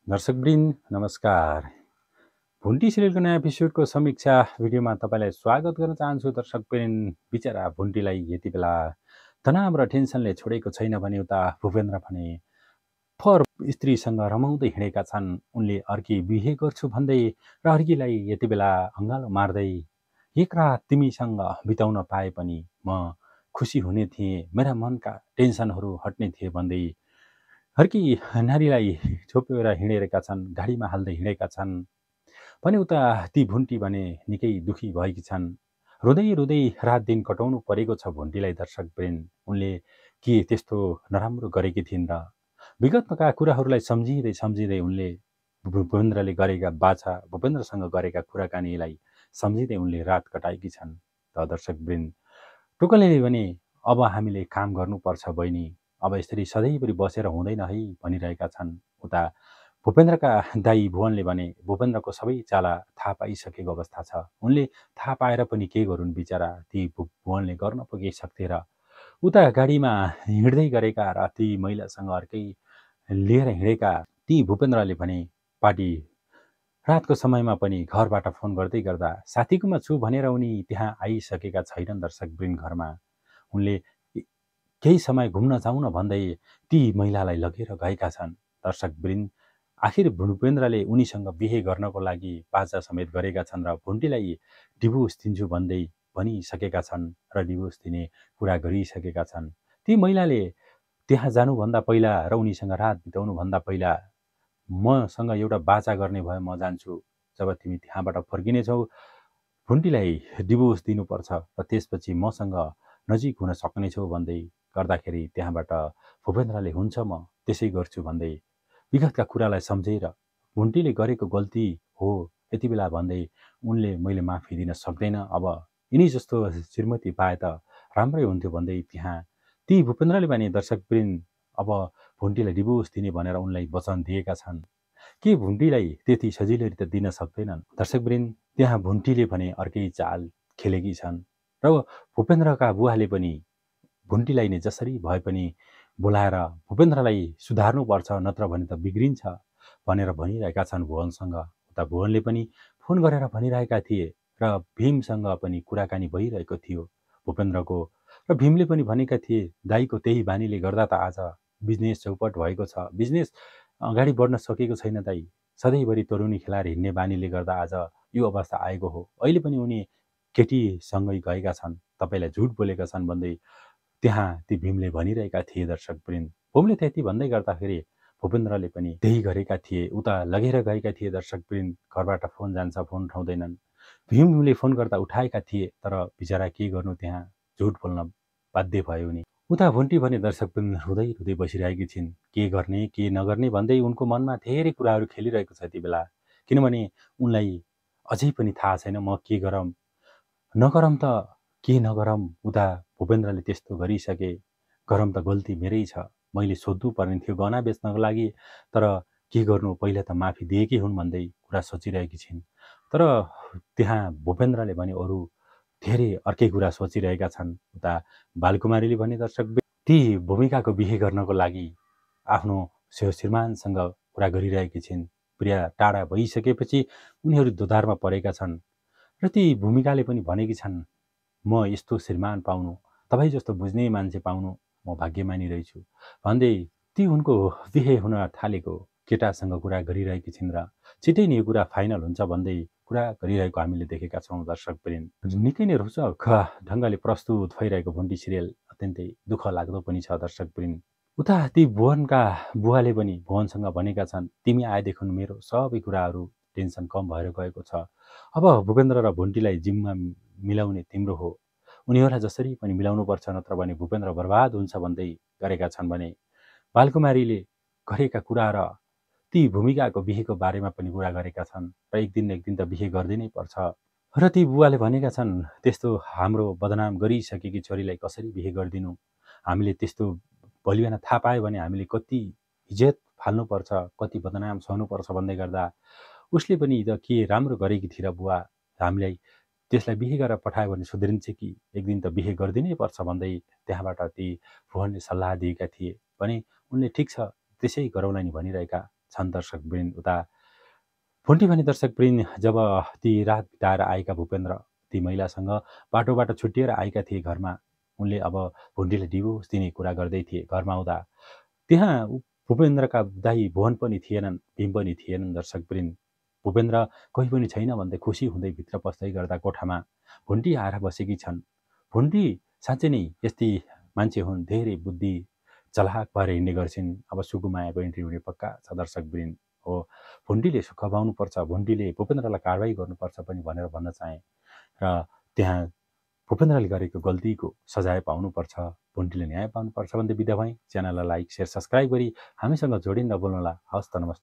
दर्शकवृन्द नमस्कार। भुन्टी सिरियलको नयाँ एपिसोडको समीक्षा भिडियोमा तपाईँलाई स्वागत गर्न चाहन्छु। दर्शकवृन्द, बिचरा भुन्टीलाई यति बेला तनाव र टेन्सनले छोडेको छैन भने उता भूपेन्द्र भने फर स्त्रीसँग रमाउँदै हिँडेका छन्। उनले अर्की बिहे गर्छु भन्दै र अर्कीलाई यति बेला अँगालो मार्दै एक रात तिमीसँग बिताउन पाए पनि म खुसी हुने थिएँ, मेरा मनका टेन्सनहरू हट्ने थिए भन्दै अर्की नारीलाई छोपेर हिँडेका छन्, गाडीमा हाल्दै हिँडेका छन् भने उता ती भुन्टी भने निकै दुखी भएकी छन्। रुँदै रुँदै रात दिन कटाउनु परेको छ भुन्टीलाई। दर्शकवृन्द, उनले के त्यस्तो नराम्रो गरेकी थिइन् र? विगतका कुराहरूलाई सम्झिँदै उनले भूपेन्द्रले गरेका भूपेन्द्रसँग गरेका कुराकानीलाई सम्झिँदै उनले रात कटाएकी छन्। त दर्शकवृन्द, टोकलेले भने अब हामीले काम गर्नुपर्छ बहिनी, अब यसरी सधैँभरि बसेर हुँदैन है भनिरहेका छन्। उता भूपेन्द्रका दाई भुवनले भने भूपेन्द्रको सबै चाला थाहा पाइसकेको अवस्था छ। उनले थाहा पाएर पनि के गरून् बिचरा, ती भुवनले गर्न पो के सक्थे र? उता गाडीमा हिँड्दै गरेका र ती महिलासँग अर्कै लिएर हिँडेका ती भूपेन्द्रले भने पार्टी रातको समयमा पनि घरबाट फोन गर्दै गर्दा साथीकोमा छु भनेर उनी त्यहाँ आइसकेका छैनन्। दर्शकवृन्द, घरमा उनले केही समय घुम्न जाउन भन्दै ती महिलालाई लगेर गएका छन्। दर्शकवृन्द, आखिर भूपेन्द्रले उनीसँग बिहे गर्नको लागि बाचा समेत गरेका छन् र भुन्टीलाई डिभोर्स दिन्छु भन्दै भनिसकेका छन् र डिभोर्स दिने कुरा गरिसकेका छन्। ती महिलाले त्यहाँ जानुभन्दा पहिला र उनीसँग रात बिताउनुभन्दा पहिला मसँग एउटा बाचा गर्ने भए म जान्छु, जब तिमी त्यहाँबाट फर्किनेछौ भुन्टीलाई डिभोर्स दिनुपर्छ र त्यसपछि मसँग नजिक हुन सक्नेछौ भन्दै गर्दाखेरि त्यहाँबाट भूपेन्द्रले हुन्छ म त्यसै गर्छु भन्दै विगतका कुरालाई सम्झेर भुन्टीले गरेको गल्ती हो यति बेला भन्दै उनले मैले माफी दिन सक्दैन, अब यिनी जस्तो श्रीमती पाए त राम्रै हुन्थ्यो भन्दै त्यहाँ ती भूपेन्द्रले भने दर्शकवृन्द अब भुन्टीलाई डिभोर्स दिने भनेर उनलाई वचन दिएका छन्। के भुन्टीलाई त्यति सजिलै त दिन सक्दैनन्? दर्शकवृन्द, त्यहाँ भुन्टीले भने अर्कै चाल खेलेकी छन् र भूपेन्द्रका बुवाले पनि भुन्टीलाई नै जसरी भए पनि बोलाएर भूपेन्द्रलाई सुधार्नुपर्छ, नत्र भने त बिग्रिन्छ भनेर भनिरहेका छन् भुवनसँग। उता भुवनले पनि फोन गरेर भनिरहेका थिए र भीमसँग पनि कुराकानी भइरहेको थियो भूपेन्द्रको, र भीमले पनि भनेका थिए दाईको त्यही बानीले गर्दा त आज बिजनेस चौपट भएको छ, बिजनेस अगाडि बढ्न सकेको छैन दाई, सधैँभरि तरुनी खेलाएर हिँड्ने बानीले गर्दा आज यो अवस्था आएको हो। अहिले पनि उनी केटीसँगै गएका छन्, तपाईँलाई झुट बोलेका छन् भन्दै त्यहाँ ती भीमले भनिरहेका थिए। दर्शकवृन्द, भीमले त्यति भन्दै गर्दाखेरि भूपेन्द्रले पनि त्यही गरेका थिए, उता लगेर गएका थिए। दर्शकवृन्द, घरबाट फोन जान्छ, फोन उठाउँदैनन्। भीमले फोन गर्दा उठाएका थिए तर बिचरा के गर्नु, त्यहाँ झुट बोल्न बाध्य भयो उनी। उता भुन्टी भने दर्शकवृन्द रुँदै रुँदै बसिरहेकी छिन्, के गर्ने के नगर्ने भन्दै उनको मनमा धेरै कुराहरू खेलिरहेको छ यति बेला, किनभने उनलाई अझै पनि थाहा छैन म के गरौँ नगरौँ त के नगरौँ। उता भूपेन्द्रले त्यस्तो गरिसके, गरौँ त गल्ती मेरै छ, मैले सोध्नु पर्ने थियो गहना बेच्नको लागि, तर के गर्नु, पहिला त माफी दिएकी हुन् भन्दै कुरा सोचिरहेकी छिन्। तर त्यहाँ भूपेन्द्रले भने अरू धेरै अर्कै कुरा सोचिरहेका छन्। उता बालकुमारीले भने दर्शक ती भूमिकाको बिहे गर्नको लागि आफ्नो श्रीमानसँग कुरा गरिरहेकी छिन्। प्रिया टाढा भइसकेपछि उनीहरू दोधारमा परेका छन् र ती भूमिकाले पनि भनेकी छन् म यस्तो श्रीमान पाउनु, तपाईँ जस्तो बुझ्ने मान्छे पाउनु म भाग्यमानी रहेछु भन्दै ती उनको बिहे हुन थालेको केटासँग कुरा गरिरहेकी छिन् र छिटै नै यो कुरा फाइनल हुन्छ भन्दै कुरा गरिरहेको हामीले देखेका छौँ। दर्शकवृन्द, निकै नै रोचक ढङ्गले प्रस्तुत भइरहेको भुन्टी सिरियल अत्यन्तै दुःख लाग्दो पनि छ। दर्शकवृन्द, उता ती भुवनका बुवाले पनि भुवनसँग भनेका छन् तिमी आएदेखि मेरो सबै कुराहरू टेन्सन कम भएर गएको छ, अब भूपेन्द्र र भुन्टीलाई जिम्मा मिलाउने तिम्रो हो, उनीहरूलाई जसरी पनि मिलाउनुपर्छ, नत्र भने भूपेन्द्र बर्बाद हुन्छ भन्दै गरेका छन्। भने बालकुमारीले गरेका कुरा र ती भूमिकाको बिहेको बारेमा पनि कुरा गरेका छन् र एक दिन त बिहे गरिदिनै पर्छ र ती बुवाले भनेका छन् त्यस्तो हाम्रो बदनाम गरिसकेकी छोरीलाई कसरी बिहे गरिदिनु, हामीले त्यस्तो भोलिबिहान थाहा पायो भने हामीले कति इज्जत फाल्नुपर्छ, कति बदनाम सहनुपर्छ भन्दै गर्दा उसले पनि त के राम्रो गरेकी थिए र बुवा, हामीलाई त्यसलाई बिहे गरेर पठायो भने सुध्रिन्छ कि एक दिन त बिहे गरिदिनै पर्छ भन्दै त्यहाँबाट ती भुवनले सल्लाह दिएका थिए। भने उनले ठिक छ त्यसै गरौँला नि भनिरहेका छन् दर्शकवृन्द। उता भुन्टी भने दर्शकवृन्द जब ती रात बिताएर आएका भूपेन्द्र ती महिलासँग बाटोबाट छुट्टिएर आएका थिए घरमा, उनले अब भुन्टीले डिभोर्स दिने कुरा गर्दै थिए। घरमा आउँदा त्यहाँ भूपेन्द्रका दाई भुवन पनि थिएनन्, भीम पनि थिएनन् दर्शकवृन्द। भूपेन्द्र कोही पनि छैन भन्दै खुसी हुँदै भित्र पस्दै गर्दा कोठामा भुन्टी आएर बसेकी छन्। भुन्टी साँच्चै नै यस्ती मान्छे हुन्, धेरै बुद्धि चलाक भएर हिँड्ने गर्छिन्। अब सुकुमायाको इन्ट्री हुने पक्का छ दर्शकवृन्द। हो, भुन्टीले सुख पाउनुपर्छ, भुन्टीले भूपेन्द्रलाई कारवाही गर्नुपर्छ पनि भनेर भन्न चाहे र त्यहाँ भूपेन्द्रले गरेको गल्तीको सजाय पाउनुपर्छ, भुन्टीले न्याय पाउनुपर्छ भन्दै बिदा भएँ। च्यानललाई लाइक, सेयर, सब्सक्राइब गरी हामीसँग जोडिन नभुल्नुहोला। हवस् त, नमस्ते।